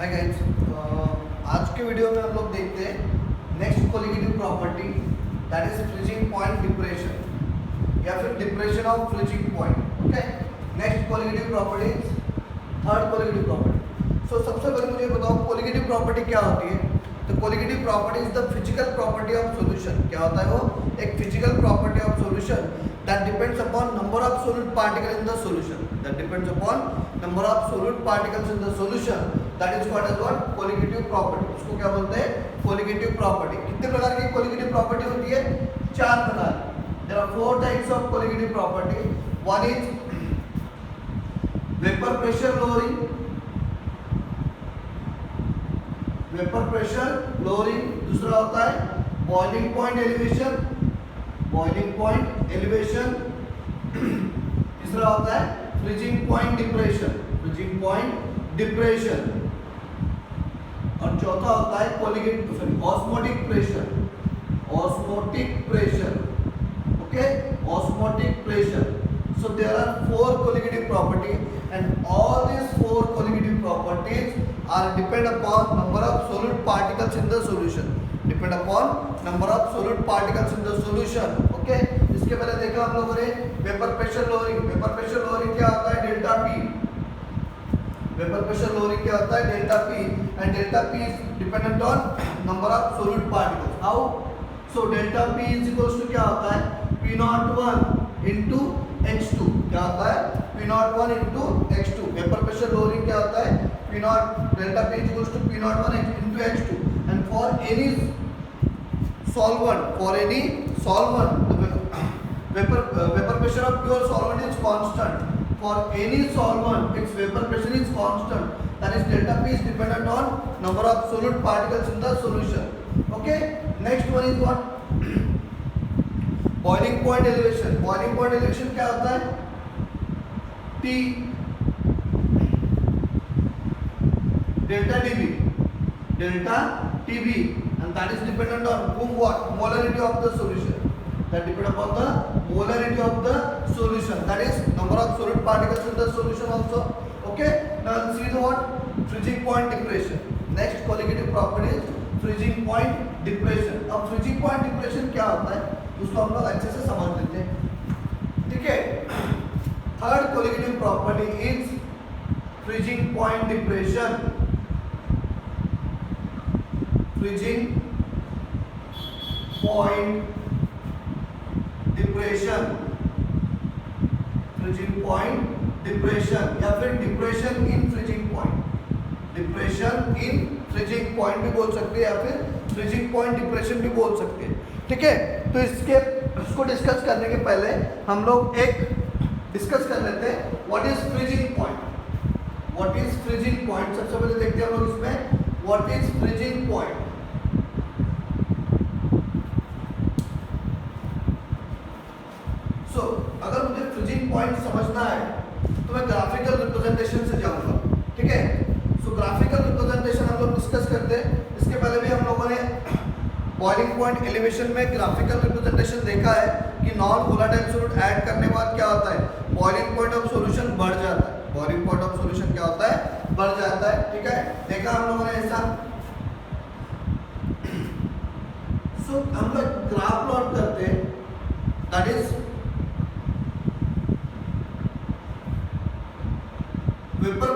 Hi guys, आज के video में हम लोग देखते हैं next colligative property that is freezing point depression या फिर depression of freezing point. Okay, next colligative property third colligative property. So सबसे पहले मुझे बताओ कोलिगेटिव प्रॉपर्टी क्या होती है। तो colligative property is the physical property of solution. क्या होता है वो? एक physical property of solution that depends upon number of solute particles in the solution. That depends upon number of solute particles in the solution. That is called as what? Colligative property. उसको क्या बोलते हैं? Colligative property. कितने प्रकार की colligative property होती है? 4 प्रकार। There are 4 types of colligative property. One is vapor pressure lowering. Vapor pressure lowering. दूसरा होता है boiling point elevation. Boiling point elevation. तीसरा होता है freezing point depression. Freezing point depression. और चौथा होता है colligative osmotic pressure. Osmotic pressure. Okay, osmotic pressure. So there are 4 colligative properties and all these 4 colligative properties are depend upon number of solute particles in the solution. Depend upon number of solute particles in the solution. Okay, इसके पहले देखा हम लोगों ने vapour pressure lowering. Vapour pressure lowering क्या होता है? Delta P। Vapour pressure lowering क्या होता है? Delta P and delta P is dependent on number of solute particles. How? So delta P is equals to क्या होता है? P01 into H2। क्या होता है? P01 into H2। Vapour pressure lowering क्या होता है? P0 delta P is equals to P01 into H2 and for any solvent, the vapor pressure of pure solvent is constant. For any solvent, its vapor pressure is constant. That is delta P is dependent on number of solute particles in the solution. Okay, next one is what? Boiling point elevation. Boiling point elevation क्या होता है? T delta dB, delta TB, and that is dependent on whom what? Molarity of the solution. That depend upon the molarity of the solution. That is number of solute particles in the solution also. Okay. Now see the what? Freezing point depression. Next colligative property is freezing point depression. अब freezing point depression क्या होता है? उसको हम लोग अच्छे से समझ लेते हैं। ठीक है। Third colligative property is freezing point depression. Freezing point depression. Freezing point depression या फिर depression in freezing point. Depression in freezing point भी बोल सकते हैं या फिर फ्रीजिंग पॉइंट डिप्रेशन भी बोल सकते हैं। ठीक है, तो इसको डिस्कस करने के पहले हम लोग एक डिस्कस कर लेते हैं what is freezing point. What is freezing point सबसे पहले देखते हैं हम लोग इसमें व्हाट इज फ्रीजिंग पॉइंट। अगर मुझे फ्रीजिंग पॉइंट समझना है तो मैं ग्राफिकल रिप्रेजेंटेशन से जाऊंगा। ठीक है, सो ग्राफिकल रिप्रेजेंटेशन हम लोग डिस्कस करते हैं। इसके पहले भी हम लोगों ने बॉइलिंग पॉइंट एलिवेशन में ग्राफिकल रिप्रेजेंटेशन देखा है कि नॉन वोलेटाइल सॉल्यूट ऐड करने के बाद क्या होता है? बॉइलिंग पॉइंट ऑफ सॉल्यूशन बढ़ जाता है। बॉइलिंग पॉइंट ऑफ सॉल्यूशन क्या होता है? बढ़ जाता है। ठीक है, देखा हम लोगों ने ऐसा। सो हम लोग ग्राफ प्लॉट करते हैं, that is vapour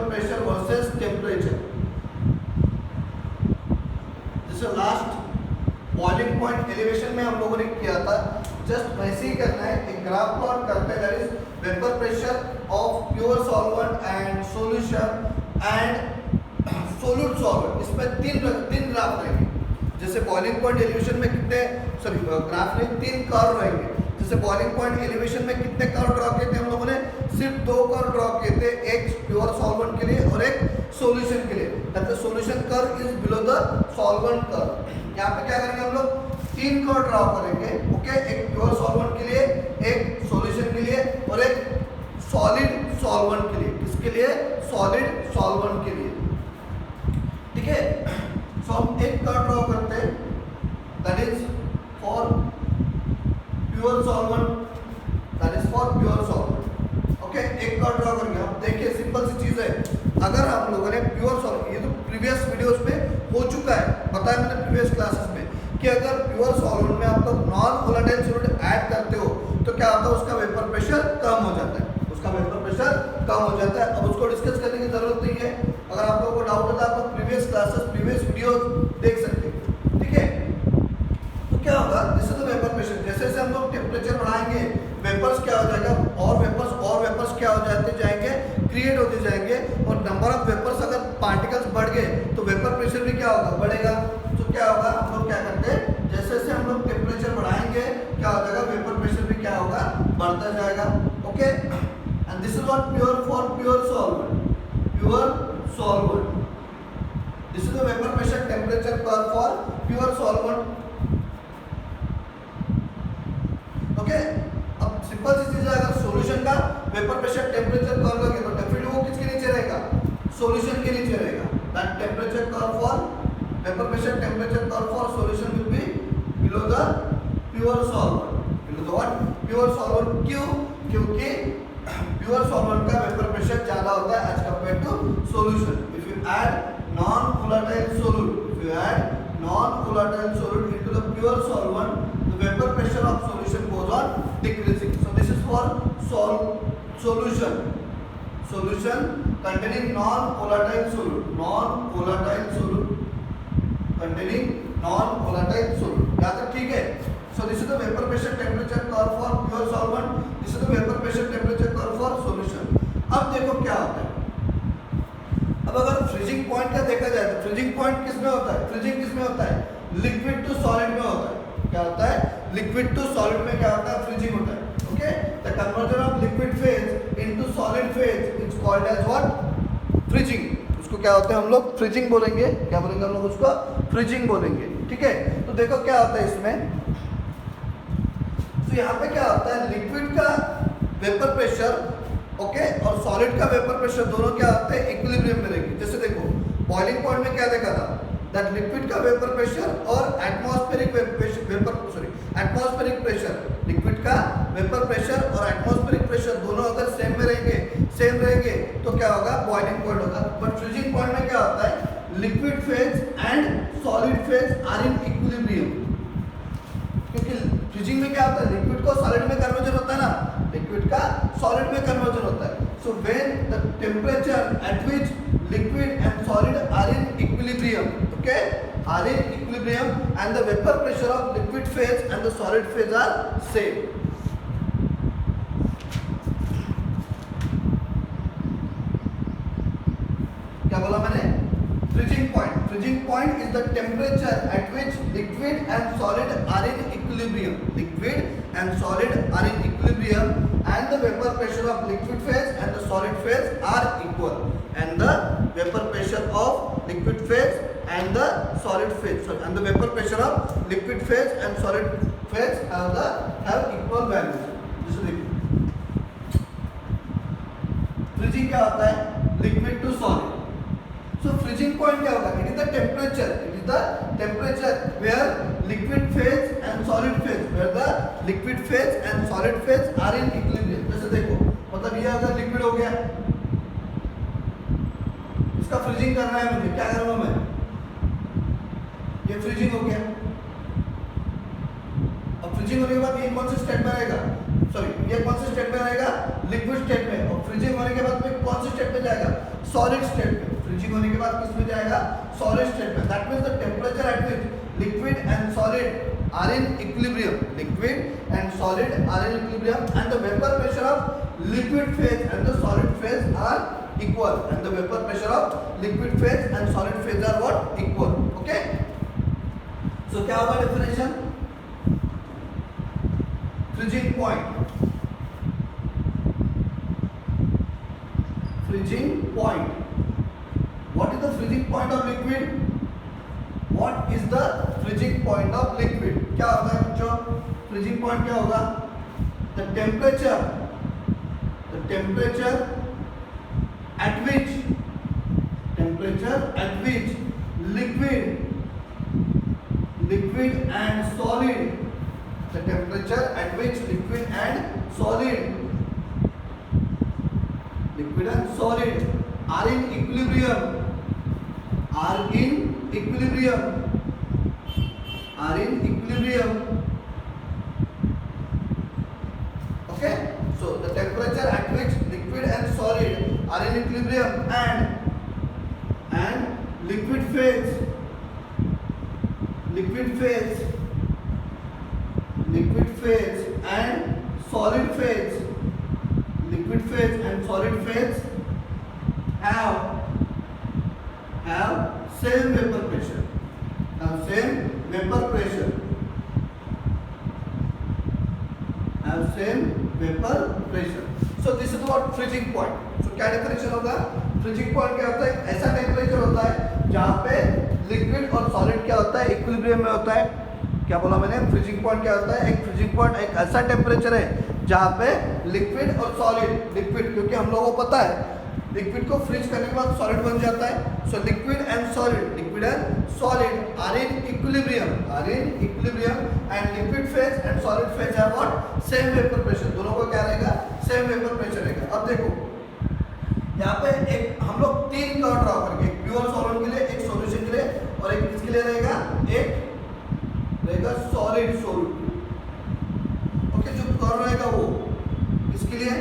pressure versus temperature. जैसे लास्ट बॉइलिंग पॉइंट एलिवेशन में हम लोगों ने किया था, जस्ट वैसे ही करना है। एक ग्राफ प्लॉट करते हैं, that is vapour pressure of pure solvent and solution and solute solvent. इसमें तीन ग्राफ रहेंगे। जैसे बॉइलिंग पॉइंट एलिवेशन में कितने ग्राफ में 3 कर्व रहेंगे। जैसे बॉइलिंग पॉइंट एलिवेशन में कितने कर्व ड्रॉ किए थे हम लोगों ने? सिर्फ 2 कर्व ड्रॉ किए थे, एक प्योर सॉल्वेंट के लिए और एक सॉल्यूशन के लिए। That the solution curve is below the solvent curve. यहाँ पे क्या करेंगे हम लोग? 3 कर्व ड्रॉ करेंगे। ओके, एक प्योर सॉल्वेंट के लिए, एक सॉल्यूशन के लिए और एक सॉलिड सॉल्वेंट के लिए। किसके लिए? सॉलिड सॉल्वेंट के लिए। ठीक है, सो हम एक कर्व ड्रॉ करते हैं, that is for pure solvent, that is for pure solvent. Okay, एक कर्व ड्रॉ करेंगे। अब देखिए सिंपल सी चीज है, अगर हम लोगों ने प्योर सॉल्वेंट, ये तो प्रीवियस वीडियोस में हो चुका है, बताया मैंने प्रीवियस क्लासेस में कि अगर प्योर सॉल्वेंट में आप लोग नॉन वोलेटाइल सॉल्वेंट ऐड करते हो तो क्या होता है, उसका वेपर प्रेशर कम हो जाता है, उसका वेपर प्रेशर कम हो जाता है। अब उसको डिस्कस करने की जरूरत नहीं है, अगर आप लोगों को डाउट होता है आप लोग प्रीवियस क्लासेस प्रीवियस वीडियो देख सकते हैं, ठीक है। तो क्या होगा, this is the vapour pressure. जैसे जैसे हम लोग टेम्परेचर बढ़ाएंगे वेपर्स क्या हो जाएगा, और वेपर्स क्या हो जाते जाएंगे, क्रिएट होते जाएंगे, और नंबर ऑफ वेपर्स अगर पार्टिकल्स बढ़ गए तो वेपर प्रेशर भी क्या होगा, बढ़ेगा। तो क्या होगा, हम लोग क्या करते हैं, जैसे जैसे हम लोग टेम्परेचर बढ़ाएंगे क्या हो जाएगा, वेपर प्रेशर भी क्या होगा, बढ़ता जाएगा। Okay, and this is what pure for pure solvent, pure solvent, this is the vapour pressure temperature curve for pure solvent. Okay, अब सिंपल सी चीज है, अगर सॉल्यूशन का वेपर प्रेशर टेम्परेचर कर्व लगे तो डेफिनेटली वो किसके नीचे रहेगा, सॉल्यूशन के नीचे रहेगा। That temperature curve for vapour pressure temperature curve for solution will be below the pure solvent, below the what, pure solvent. क्यों, क्योंकि प्योर सॉल्वेंट का वेपर प्रेशर ज्यादा होता है as compare to solution. If you add non volatile solute, if you add non volatile solute into the pure solvent, vapor pressure of solution goes on decreasing. So this is for solution containing non-volatile solute, non-volatile solute containing non-volatile solute, याद है, ठीक है। So this is the vapor pressure temperature curve for pure solvent, this is the vapor pressure temperature curve for solution। अब देखो क्या होता है, अब अगर फ्रीजिंग पॉइंट का देखा जाए तो फ्रीजिंग पॉइंट किस में होता है, फ्रीजिंग किस में होता है, लिक्विड टू सॉलिड में होता है। क्या होता है, लिक्विड टू सॉलिड में क्या होता है, फ्रीजिंग होता है। Okay, the conversion of liquid phase into solid phase is called as what, freezing. उसको क्या होता है, हम लोग फ्रीजिंग बोलेंगे, क्या बोलेंगे हम लोग उसको, फ्रीजिंग बोलेंगे, ठीक है। तो देखो क्या होता है इसमें, तो यहाँ पे क्या होता है, लिक्विड का वेपर प्रेशर, ओके, और सॉलिड का वेपर प्रेशर दोनों क्या होते हैं, इक्विलिब्रियम में रहेंगे। जैसे देखो बॉइलिंग पॉइंट में क्या देखा था, दैट लिक्विड का वेपर प्रेशर और एटमॉस्फेरिक एटमॉस्फेरिक प्रेशर, लिक्विड का वेपर प्रेशर और एटमॉस्फेरिक प्रेशर दोनों अगर सेम रहेंगे तो क्या होगा, बॉइलिंग पॉइंट होगा। बट फ्रीजिंग पॉइंट में क्या होता है, liquid phase and solid phase are in equilibrium. क्योंकि फ्रीजिंग में क्या होता है, लिक्विड को सॉलिड में कन्वर्जन होता है ना, लिक्विड का सॉलिड में कन्वर्जन होता है। So when the temperature at which liquid and solid are in equilibrium, okay, are in equilibrium, and the vapor pressure of liquid phase and the solid phase are same. क्या बोला मैंने, freezing point is the temperature at which liquid and solid are in equilibrium, liquid and solid are in equilibrium, and the vapor pressure of liquid phase and the solid phase are equal, and the vapor pressure of liquid phase and the solid phase, sorry, and the vapor pressure of liquid phase and solid phase have equal values. This is it. Freezing क्या होता है, liquid to solid. So freezing point क्या होगा, it is the temperature where liquid phase and solid phase, where the liquid phase and solid phase are in equilibrium. जैसे देखो, मतलब ये अगर लिक्विड हो गया, इसका फ्रीजिंग करना है मुझे, क्या करूँगा मैं, ये फ्रीजिंग हो गया। अब फ्रीजिंग होने के बाद ये कौन से स्टेट में रहेगा, सॉरी ये कौन से स्टेट में रहेगा, लिक्विड स्टेट में। और फ्रीजिंग होने के बाद में कौन से स्टेट में जाएगा, सॉलिड स्टेट में। फ्रीजिंग होने के बाद किस में जाएगा, सॉलिड स्टेट में। That means the temperature at which liquid and solid are in equilibrium, liquid and solid are in equilibrium, and the vapour pressure of liquid phase and the solid phase are equal, and the vapor pressure of liquid phase and solid phase are what, equal. Okay, so क्या होगा definition, freezing point, freezing point, what is the freezing point of liquid, what is the freezing point of liquid, क्या होगा बच्चों, freezing point क्या होगा, the temperature at which liquid and solid, the temperature at which liquid and solid are in equilibrium, are in equilibrium, are in equilibrium. Okay, so the temperature at which liquid and solid are in equilibrium and liquid phase and solid phase, liquid phase and solid phase have same vapor pressure, have same vapor pressure, have same vapor pressure. So this is what freezing point. So क्या definition होगा? Freezing point क्या होता है? ऐसा temperature होता है जहाँ पे लिक्विड और सॉलिड क्या होता है? इक्विलिब्रियम में होता है. क्या बोला मैंने? फ्रीजिंग पॉइंट क्या होता है? एक फ्रीजिंग पॉइंट एक ऐसा टेम्परेचर है जहाँ पे लिक्विड और सॉलिड, लिक्विड क्योंकि हम लोगों को पता है लिक्विड को फ्रीज करने के बाद सॉलिड बन जाता है. So liquid and solid are in equilibrium, and liquid phase and solid phase have what? Same vapour pressure. दोनों को क्या रहेगा? सेम वेपर प्रेशर रहेगा. अब देखो यहाँ पे एक हम लोग तीन कर्व ड्रॉ करेंगे, एक प्योर सॉल्वेंट के लिए, एक सॉल्यूशन के लिए और एक किसके लिए रहेगा? एक रहेगा सॉलिड सॉल्यूट. ओके, जो कर्व रहेगा वो किसके लिए?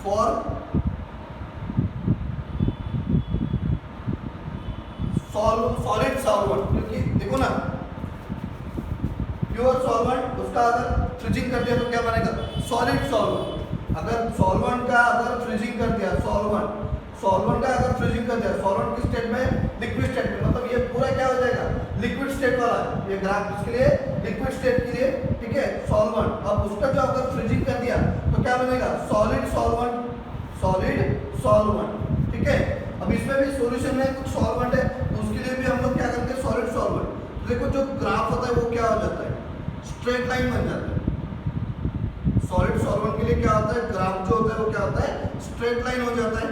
For solid solvent. क्योंकि देखो ना प्योर सॉल्वेंट उसका अगर फ्रीजिंग कर दिया तो क्या बनेगा? Solid solvent. अगर सॉल्वेंट का अगर फ्रीजिंग कर दिया, सॉल्वेंट का अगर फ्रीजिंग कर दिया, सॉल्वेंट किस स्टेट में? लिक्विड स्टेट में. मतलब ये पूरा क्या हो जाएगा? लिक्विड स्टेट वाला है ये ग्राफ. किसके लिए? लिक्विड स्टेट के लिए. ठीक है, सॉल्वेंट. अब उसका जो अगर फ्रीजिंग कर दिया तो क्या बनेगा? Solid solvent. ठीक है. अब इसमें भी सॉल्यूशन में कुछ सॉल्वेंट है तो उसके लिए भी हम लोग क्या करते हैं? Solid solvent. देखो जो ग्राफ होता है वो क्या हो जाता है? स्ट्रेट लाइन बन जाता है. सॉलिड सॉल्वेंट के लिए क्या होता है? ग्राफ जो होता है वो क्या होता है? स्ट्रेट लाइन हो जाता है.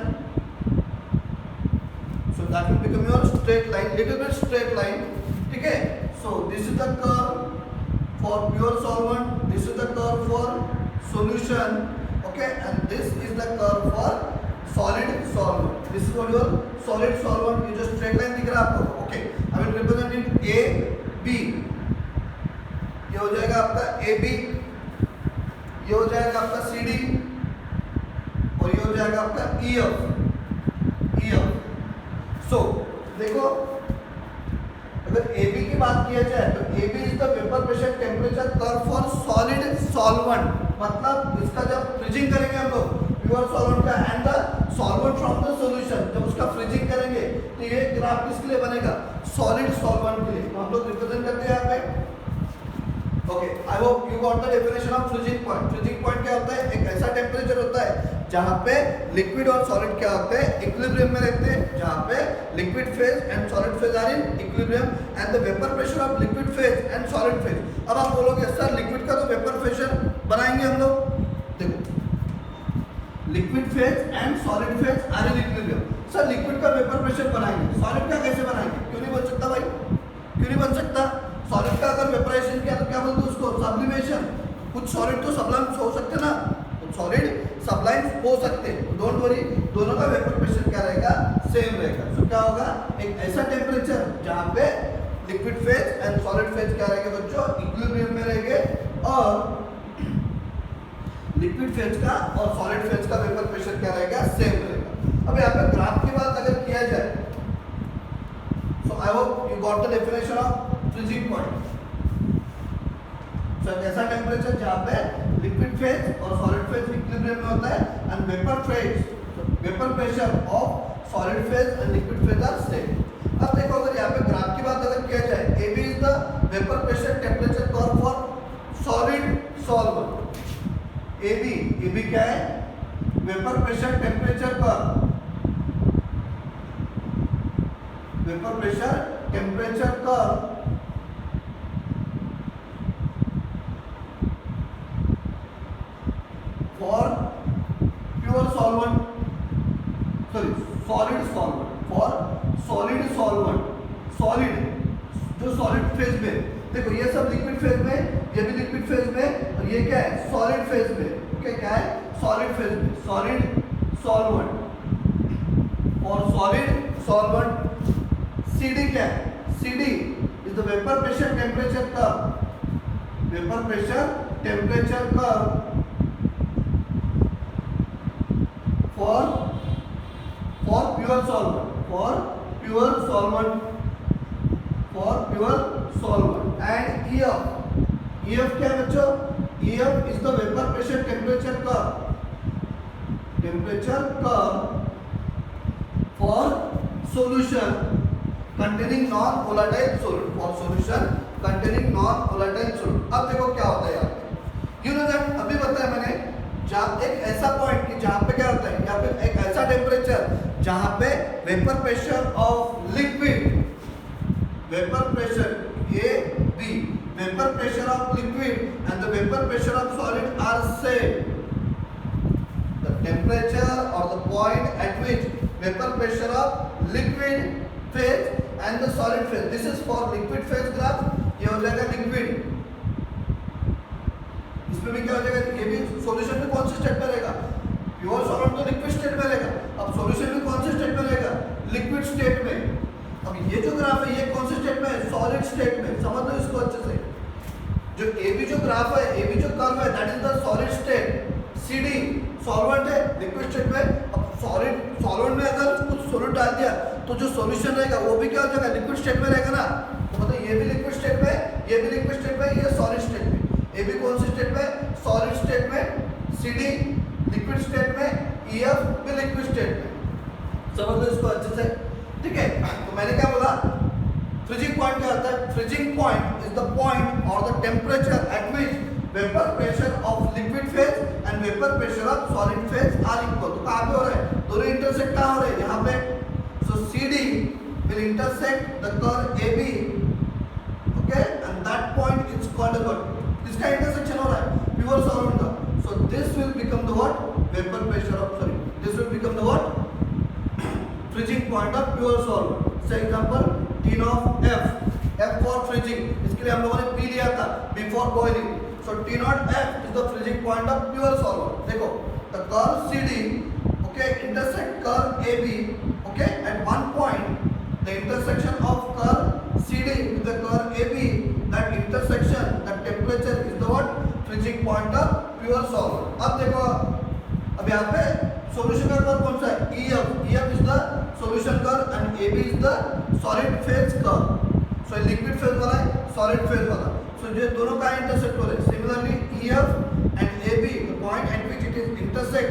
So that will become your straight line, little bit straight line. ठीक है. So this is the curve for pure solvent, this is the curve for solution. Okay, and this is the curve for solid solvent. This is what your solid solvent. ये जो straight line दिख रहा है आपको. Okay, I will represent it A B. ये हो जाएगा आपका AB, ये हो जाएगा आपका CD और ये हो जाएगा आपका EF. So देखो अगर AB की बात किया जाए तो AB is the vapor pressure temperature curve for solid solvent. मतलब इसका जब फ्रीजिंग करेंगे हम लोग प्योर सॉल्वेंट का and the solvent from the solution, जब उसका फ्रीजिंग करेंगे तो ये ग्राफ किसके लिए बनेगा? सॉलिड सॉल्वेंट के लिए. तो हम लोग रिप्रेजेंट करते हैं यहाँ पे. Okay, I hope you got the definition of freezing point. Freezing point क्या होता है? एक ऐसा टेम्परेचर होता है जहाँ पे लिक्विड और सॉलिड क्या होते हैं? इक्विलिब्रियम में रहते हैं. जहाँ पे liquid phase and solid phase are in equilibrium and the vapour pressure of liquid phase and solid phase. अब आप बोलोगे सर लिक्विड का तो वेपर प्रेशर बनाएंगे हम लोग. देखो liquid phase and solid phase are in equilibrium. Sir liquid का वेपर प्रेशर बनाएंगे, सॉलिड का कैसे बनाएंगे? क्यों नहीं बन सकता भाई? क्यों नहीं बन सकता? सॉलिड का अगर वेपराइजेशन किया तो क्या बोलते हैं उसको? सब्लिमेशन. कुछ सॉलिड तो सब्लाइम हो सकते ना, कुछ सॉलिड सब्लाइम हो सकते हैं. डोंट वरी, दोनों का वेपर प्रेशर क्या रहेगा? सेम रहेगा. तो क्या होगा? एक ऐसा टेम्परेचर जहाँ पे liquid phase and solid phase क्या रहेंगे बच्चों? इक्विलिब्रियम में रहेंगे और लिक्विड फेज का और सॉलिड फेज का वेपर प्रेशर क्या रहेगा? सेम रहेगा. अब यहाँ पे ग्राफ की बात अगर किया जाए so I hope you got the definition of freezing point. So ऐसा टेम्परेचर जहाँ पे लिक्विड फेज और सॉलिड फेज इक्विलिब्रियम में होता है and vapour pressure of solid phase and liquid phase are same. अब देखो अगर यहाँ पे ग्राफ की बात अगर किया जाए, AB is the vapour pressure temperature curve for solid solvent. AB क्या है? Vapour pressure temperature curve, vapour pressure temperature curve for pure solvent, sorry solid solvent, for solid solvent. Solid जो सॉलिड फेज में, देखो ये सब liquid phase में, ये भी लिक्विड फेज में और ये क्या है? सॉलिड फेज में. ओके, क्या है? सॉलिड फेज में. Solid solvent, for solid solvent. CD क्या है? CD is the vapour pressure temperature curve, vapour pressure temperature curve for pure solvent, for pure solvent and EF क्या है बच्चों? EF is the vapor pressure temperature curve for solution containing non-volatile solid, for solution containing non-volatile solid। अब देखो क्या होता है यहाँ पे, you know that अभी बताया मैंने, जहाँ एक ऐसा पॉइंट कि जहाँ पे क्या होता है, या फिर एक ऐसा टेम्परेचर जहाँ पे vapour pressure of liquid, vapour pressure AB, vapour pressure of liquid and the vapour pressure of solid are same. The temperature और the point at which vapour pressure of liquid phase and the solid phase, this is for liquid phase graph, ये हो जाएगा liquid. इसमें भी क्या हो जाएगा, ये भी सॉल्यूशन में कौन से स्टेट में रहेगा, प्योर सॉल्वेंट तो लिक्विड स्टेट में रहेगा, अब सॉल्यूशन में कौन से स्टेट में रहेगा, लिक्विड स्टेट में। अब ये जो ग्राफ है ये कौन से स्टेट में है, सॉलिड स्टेट में, समझ लो इसको अच्छे से। जो AB जो ग्राफ है, AB जो कर्व है, that is the solid state, CD solvent है लिक्विड स्टेट में। अब सॉल्वेंट में अगर कुछ सॉल्यूट डाल दिया तो जो सॉल्यूशन रहेगा वो भी क्या हो जाएगा, लिक्विड स्टेट में रहेगा ना। तो मतलब ये भी लिक्विड स्टेट में, ये भी लिक्विड स्टेट में, ये सॉलिड स्टेट में। AB कौन से स्टेट में, सॉलिड स्टेट में, CD लिक्विड स्टेट में, EF भी लिक्विड स्टेट में। समझ लो इसको अच्छे से, ठीक है। तो मैंने क्या बोला, फ्रीजिंग पॉइंट क्या होता है, freezing point is the point और the temperature at which vapour pressure of liquid phase and vapour pressure of solid phase are equal. तो कहाँ पे हो रहा है, दोनों इंटरसेक्ट कहाँ हो रहे हैं, यहाँ पे। सो CD will intersect the curve AB, okay, and that point is called as what, इसका इंटरसेक्शन हो रहा है प्योर सॉल्वेंट का। So this will become the what, vapour pressure of, sorry, this will become the what, freezing point of pure solvent. Say example T of F for freezing, इसके लिए हम लोगों ने P लिया था before boiling. So T not F is the freezing point of pure solvent. देखो the curve CD, okay, intersect curve AB, okay, at one point the intersection of curve CD with the curve AB, that intersection, that temperature is the what, freezing point of pure solvent। अब देखो, अब यहाँ पे solution का curve कौन सा है, EF is the solution curve and AB is the solid phase curve। So liquid phase वाला है, solid phase वाला। So ये दोनों का intersect हो रहे हैं। Similarly EF and AB, the point at which it is intersect,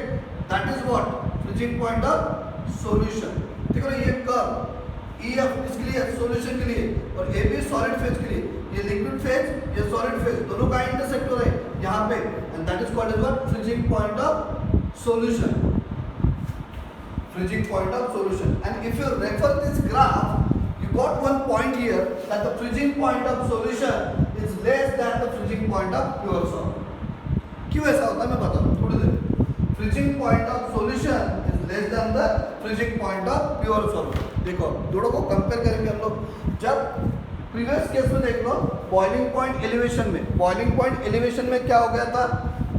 that is what, freezing point of solution। देखो ना, ये curve EF इसके लिए, सॉल्यूशन के लिए, और AB सॉलिड फेज के लिए, ये लिक्विड फेज, ये सॉलिड फेज, दोनों का इंटरसेक्ट हो रहा है यहाँ पे, and that is called as what, freezing point of solution, freezing point of solution. And if you refer this graph, you got one point here that the freezing point of solution is less than the freezing point of pure solvent। क्यों ऐसा होता है मैं बता दूं थोड़ी देर। freezing point of solution is less than the freezing point of pure solvent। देखो दोनों को कंपेयर करेंगे हम लोग। जब प्रीवियस केस में देख लो, बॉइलिंग पॉइंट एलिवेशन में, बॉइलिंग पॉइंट एलिवेशन में क्या हो गया था,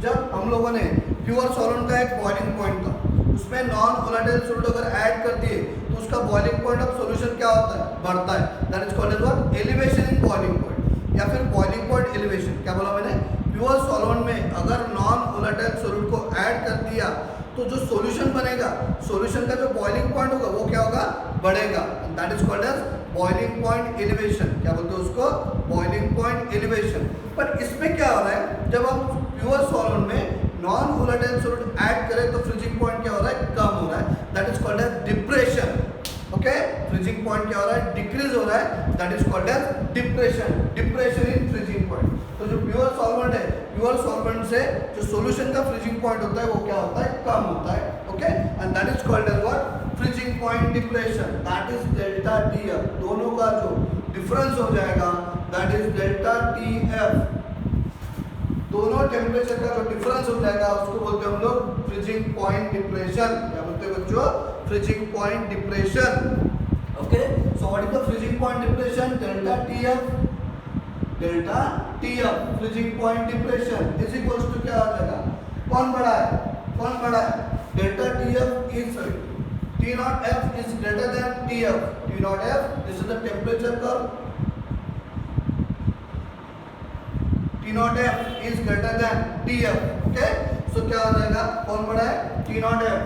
जब हम लोगों ने प्योर सॉल्वेंट का एक बॉइलिंग पॉइंट था, उसमें नॉन वोलेटाइल सॉल्यूट अगर ऐड कर दिए तो उसका बॉइलिंग पॉइंट ऑफ सॉल्यूशन क्या होता है, बढ़ता है। That is called as what, elevation in boiling point, या फिर बॉइलिंग पॉइंट एलिवेशन। क्या बोला मैंने, प्योर सॉल्वेंट में अगर नॉन वोलेटाइल सॉल्यूट को ऐड कर दिया तो जो सॉल्यूशन बनेगा, सॉल्यूशन का जो बॉइलिंग पॉइंट होगा वो क्या होगा, बढ़ेगा। That is called as boiling point elevation. क्या बोलते हैं उसको, बॉइलिंग पॉइंट एलिवेशन। पर इसमें क्या हो रहा है, जब हम प्योर सॉल्वेंट में नॉन वोलेटाइल सॉल्यूट ऐड करें तो फ्रीजिंग पॉइंट क्या हो रहा है, कम हो रहा है। That is called as depression. Okay, freezing point क्या हो रहा है, डिक्रीज हो रहा है। That is called as depression, depression in freezing point. तो जो प्योर सॉल्वेंट है, प्योर सॉल्वेंट से जो सॉल्यूशन का फ्रीजिंग पॉइंट होता है वो क्या होता है, कम होता है। Okay, and that is called as what, freezing point depression. That is delta TF। दोनों का जो डिफरेंस हो जाएगा दैट इज डेल्टा TF। दोनों टेम्परेचर का जो डिफरेंस हो जाएगा उसको बोलते हैं हम लोग फ्रीजिंग पॉइंट डिप्रेशन। क्या बोलते हैं बच्चों, freezing point depression. Okay, so what is the freezing point depression, delta TF, freezing point depression is equals to क्या हो जाएगा, कौन बड़ा है, कौन बड़ा है? Delta T F is T not F is greater than T F. T not F this is the temperature curve. T not F is greater than T F. Okay, so क्या हो जाएगा? कौन बड़ा है? T not F.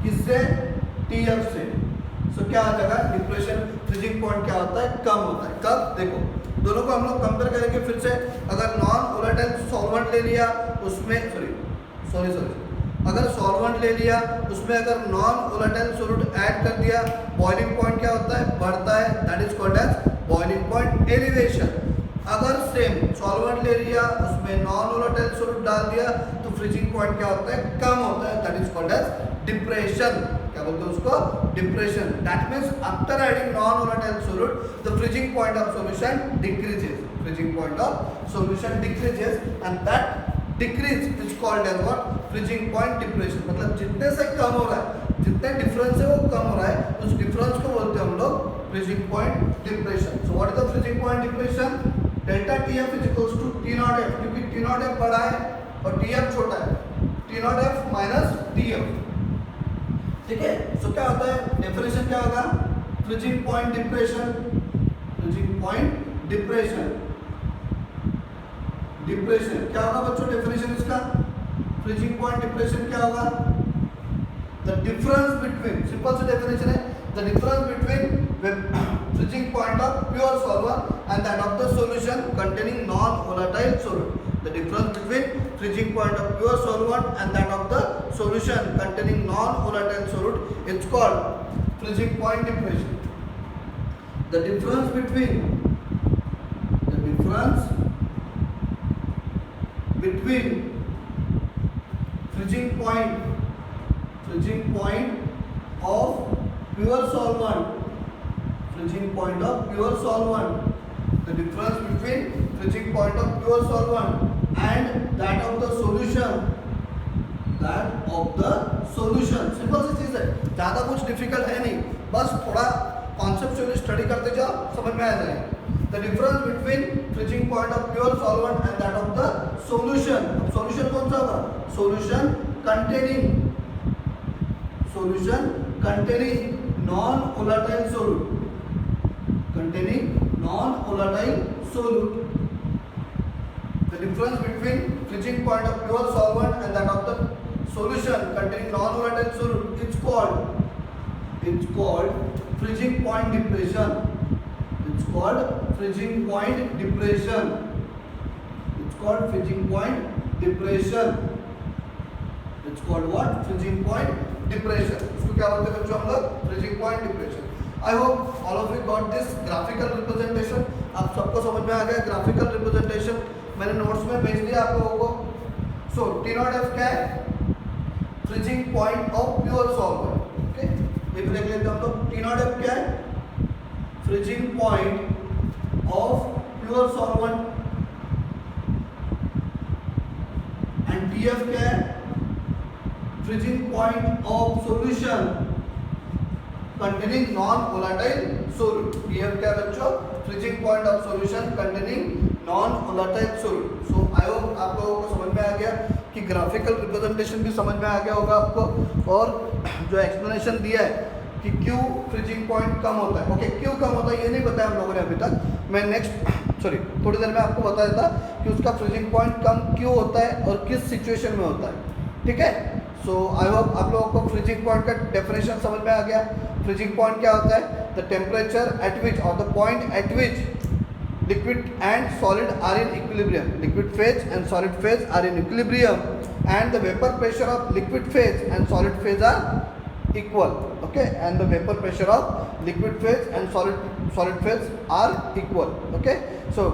किससे? T F से. सो क्या आ जाएगा? डिप्रेशन फ्रीजिंग पॉइंट क्या होता है? कम होता है. कब? देखो दोनों को हम लोग कंपेयर करेंगे फिर से. अगर नॉन वोलेटाइल सॉल्वेंट ले लिया उसमें सॉरी अगर सॉल्वेंट ले लिया उसमें अगर नॉन वोलेटाइल सॉल्यूट ऐड कर दिया, बॉइलिंग पॉइंट क्या होता है? बढ़ता है. That is called as boiling point elevation. अगर सेम सॉल्वेंट ले लिया उसमें नॉन वोलेटाइल सॉल्यूट डाल दिया तो फ्रीजिंग पॉइंट क्या होता है? कम होता है. That is called as depression. क्या बोलते हैं उसको? Depression. That means after adding non volatile solute the freezing point of solution decreases. Freezing point of solution decreases and that decrease is called as what? Freezing point depression. मतलब जितने से कम हो रहा है, जितने डिफरेंस है वो कम हो रहा है, उस डिफरेंस को बोलते हैं हम लोग freezing point depression. So what is the freezing point depression? Delta T F is equals to T not F. क्योंकि टी नॉट एफ बड़ा है और टी एफ छोटा है. T not F minus T F. ठीक है. सो क्या होता है? डेफिनेशन क्या होगा? Freezing point depression. Freezing point depression. Depression क्या होगा बच्चों? डेफिनेशन इसका फ्रीजिंग पॉइंट डिप्रेशन क्या होगा? द डिफरेंस बिटवीन, सिंपल सी डेफिनेशन है, the difference between freezing point of pure solvent and that of the solution containing non volatile solute. The difference between freezing point of pure solvent and that of the solution containing non-volatile solute is called freezing point depression. The difference between freezing point of pure solvent, the difference between freezing point of pure solvent and that of the solution, simple सी चीज है, ज्यादा कुछ difficult है नहीं, बस थोड़ा conceptually study करते जाओ, समझ में आ जाएगा. The difference between freezing point of pure solvent and that of the solution. Solution कौन सा होगा? Solution containing non volatile solute. The difference between freezing point of pure solvent and that of the solution containing non-volatile solute is called freezing point depression. It's called freezing point depression. It's called freezing point depression. It's called what? Freezing point depression. इसको क्या बोलते हैं बच्चों हम लोग? Freezing point depression. I hope all of you got this graphical representation. आप सबको समझ में आ गया graphical representation. मैंने नोट्स में भेज दिया आप लोगों को. सो टी नॉट एफ क्या है? Freezing point of pure solvent. Okay, ये देख लेते हैं हम लोग. टी नॉट एफ क्या है? Freezing point of pure solvent. And T F क्या है? Freezing point of solution containing non volatile solute. T F क्या है बच्चों? Freezing point of solution containing non volatile solute. So I hope आप लोगों को समझ में आ गया कि ग्राफिकल रिप्रेजेंटेशन भी समझ में आ गया होगा आपको, और जो एक्सप्लेनेशन दिया है कि क्यों फ्रीजिंग पॉइंट कम होता है. ओके, क्यों कम होता है ये नहीं बताया हम लोगों ने अभी तक. मैं थोड़ी देर में आपको बता देता कि उसका फ्रीजिंग पॉइंट कम क्यों होता है और किस सिचुएशन में होता है. ठीक है. सो आई होप आप लोगों को फ्रीजिंग पॉइंट का डेफिनेशन समझ में आ गया. फ्रीजिंग पॉइंट क्या होता है? द टेम्परेचर एट विच और the point at which liquid and solid are in equilibrium. Liquid phase and solid phase are in equilibrium and the vapor pressure of liquid phase and solid phase are equal. Okay, and the vapor pressure of liquid phase and solid phase are equal. Okay, so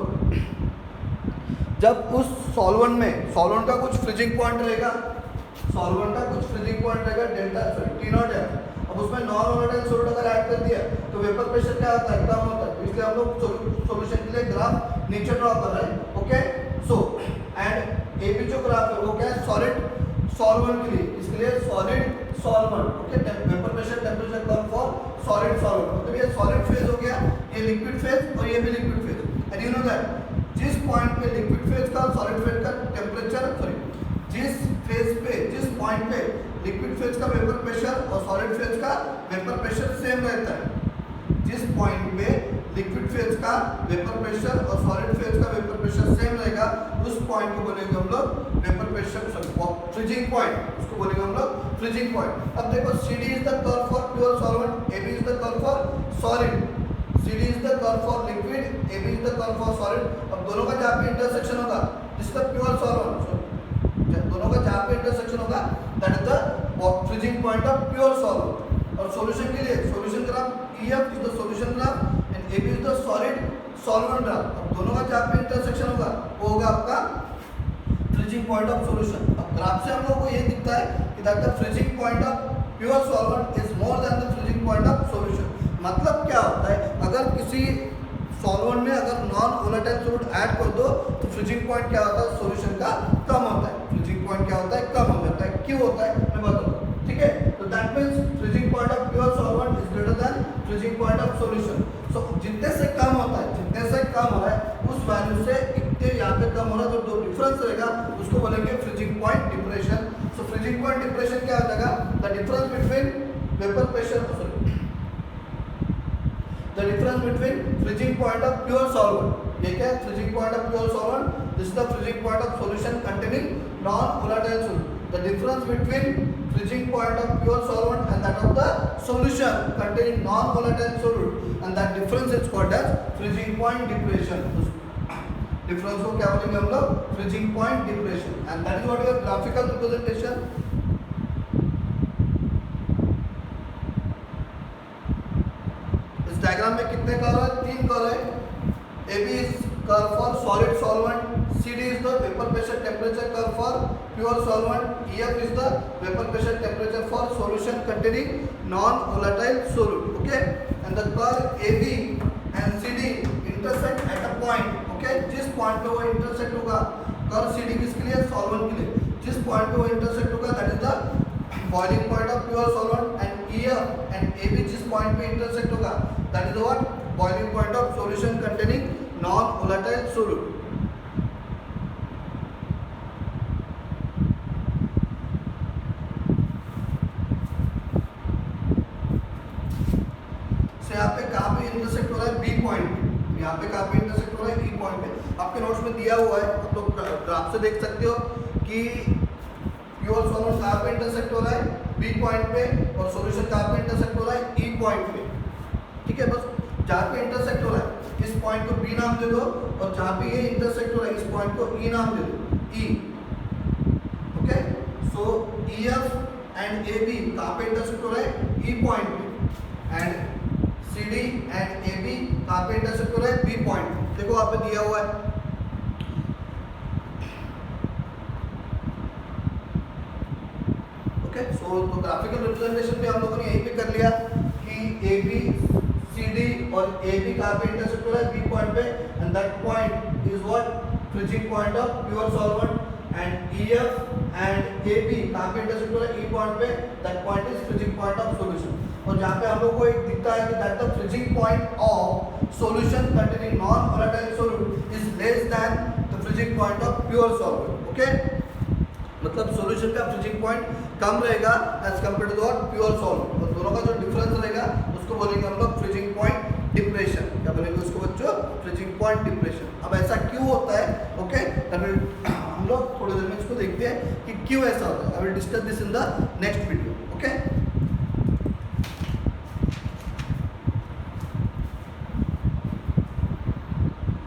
जब उस solvent का कुछ freezing point रहेगा, delta T not है. अब उसमें non volatile solute अगर add कर दिया तो वेपर प्रेशर क्या होता है? कम होता है. इसलिए हम लोग सॉल्यूशन के लिए ग्राफ नीचे ड्रॉ कर रहे हैं. ओके, सो एंड ए भी जो ग्राफ है वो क्या है? सॉलिड सॉल्वेंट के लिए, इसके लिए solid solvent. Okay, vapour pressure temperature curve for solid solvent. मतलब ये सॉलिड फेज हो गया, ये लिक्विड फेज और ये भी liquid phase. And you know that जिस पॉइंट पे लिक्विड फेज का सॉलिड फेज का टेम्परेचर जिस फेज पे, जिस पॉइंट पे लिक्विड फेज का वेपर प्रेशर और सॉलिड फेज का वेपर प्रेशर सेम रहता है, जिस पॉइंट पे लिक्विड फेज का वेपर प्रेशर और सॉलिड फेज का वेपर प्रेशर सेम रहेगा, उस पॉइंट को बोलेंगे हम लोग वेपर प्रेशर फ्रीजिंग पॉइंट, उसको बोलेंगे हम लोग फ्रीजिंग पॉइंट। अब देखो CD is the curve for pure solvent, AB is the curve for solid, CD is the curve for liquid, AB is the curve for solid. अब दोनों का जहाँ पे इंटरसेक्शन होगा, दिस द प्योर सॉल्वेंट, दोनों का जहाँ पे इंटरसेक्शन होगा that is the freezing point of pure solvent. और सॉल्यूशन के लिए solution graph EF is the solution graph and AB is the solid solvent graph. अब दोनों का जहाँ पे इंटरसेक्शन होगा वो होगा आपका फ्रीजिंग पॉइंट ऑफ सॉल्यूशन। अब ग्राफ से हम लोग को ये दिखता है कि that the freezing point of pure solvent is more than the freezing point of solution. मतलब क्या होता है, अगर किसी सॉल्वेंट में अगर नॉन वोलेटाइल सॉल्यूट ऐड कर दो तो फ्रीजिंग पॉइंट क्या होता है, सॉल्यूशन का कम होता है। फ्रीजिंग पॉइंट क्या होता है, कम हो जाता है। क्यों होता है मैं बताता हूँ, ठीक है। तो that means freezing point of pure solvent is greater than freezing point of solution. So जितने से कम होता है, जितने से कम हो रहा है उस वैल्यू से इतने यहाँ पे कम हो रहा है, जो डिफरेंस रहेगा उसको बोलेंगे फ्रीजिंग पॉइंट डिप्रेशन। सो फ्रीजिंग पॉइंट डिप्रेशन क्या हो जाएगा, the difference between vapour pressure, the difference between freezing point of pure solvent, ये क्या है, freezing point of pure solvent, this is the freezing point of solution containing non-volatile solute. The difference between freezing point of pure solvent and that of the solution containing non-volatile solute, and that difference is called as freezing point depression. Difference को क्या बोलेंगे हम लोग, freezing point depression, and that is what your graphical representation. Diagram में कितने curve है, 3 curve है। AB is curve for solid solvent, CD is the vapour pressure temperature curve for pure solvent, EF is the vapour pressure temperature for solution containing non volatile solute, okay. And the curve AB and CD intersect at a point, okay. जिस point पे वो intersect होगा, curve CD किसके लिए, solvent के लिए, जिस point पे वो इंटरसेक्ट होगा that is the boiling point of pure solvent, and EF and AB जिस point पे intersect होगा that is what boiling point of solution containing non-volatile solute. So यहाँ पे कहाँ पे intersect हो रहा है, B point पे, यहाँ पे कहाँ पे intersect हो रहा है, E point पे। आपके नोट्स में दिया हुआ है, आप लोग ग्राफ से देख सकते हो कि प्योर सॉल्वेंट कहाँ पे इंटरसेक्ट हो रहा है, B पॉइंट पे, और सॉल्यूशन कहाँ पे इंटरसेक्ट हो रहा है, E पॉइंट पे, ठीक है। बस जहाँ पे इंटरसेक्ट हो रहा है इस पॉइंट को B नाम दे दो, और जहाँ पे ये इंटरसेक्ट हो रहा है इस पॉइंट को E नाम दे दो, E, okay. So EF and AB कहाँ पे इंटरसेक्ट हो रहा है, E पॉइंट पे, एंड CD एंड AB कहाँ पे इंटरसेक्ट हो रहा है, B पॉइंट पे। देखो यहाँ पे दिया हुआ है, तो ग्राफिकल रिप्रेजेंटेशन भी हम लोगों ने यहीं पे कर लिया कि AB, CD और AB कहाँ पे इंटरसेक्ट हो रहा है, B पॉइंट पे, and that point is what, freezing point of pure solvent, and EF and AB कहाँ पे इंटरसेक्ट हो रहा है, E पॉइंट पे, that point is freezing point of solution. और जहाँ पे हम लोग को एक दिखता है कि that the freezing point of solution containing non volatile solute is less than the freezing point of pure solvent, okay. मतलब सॉल्यूशन का फ्रीजिंग पॉइंट कम रहेगा as compare to what, pure solvent, और दोनों का जो डिफरेंस रहेगा उसको बोलेंगे हम लोग फ्रीजिंग पॉइंट डिप्रेशन। क्या बोलेंगे उसको बच्चों, फ्रीजिंग पॉइंट डिप्रेशन। अब ऐसा क्यों होता है, ओके, हम लोग थोड़ी देर में इसको देखते हैं कि क्यों ऐसा होता है। I will discuss this in the next video, okay.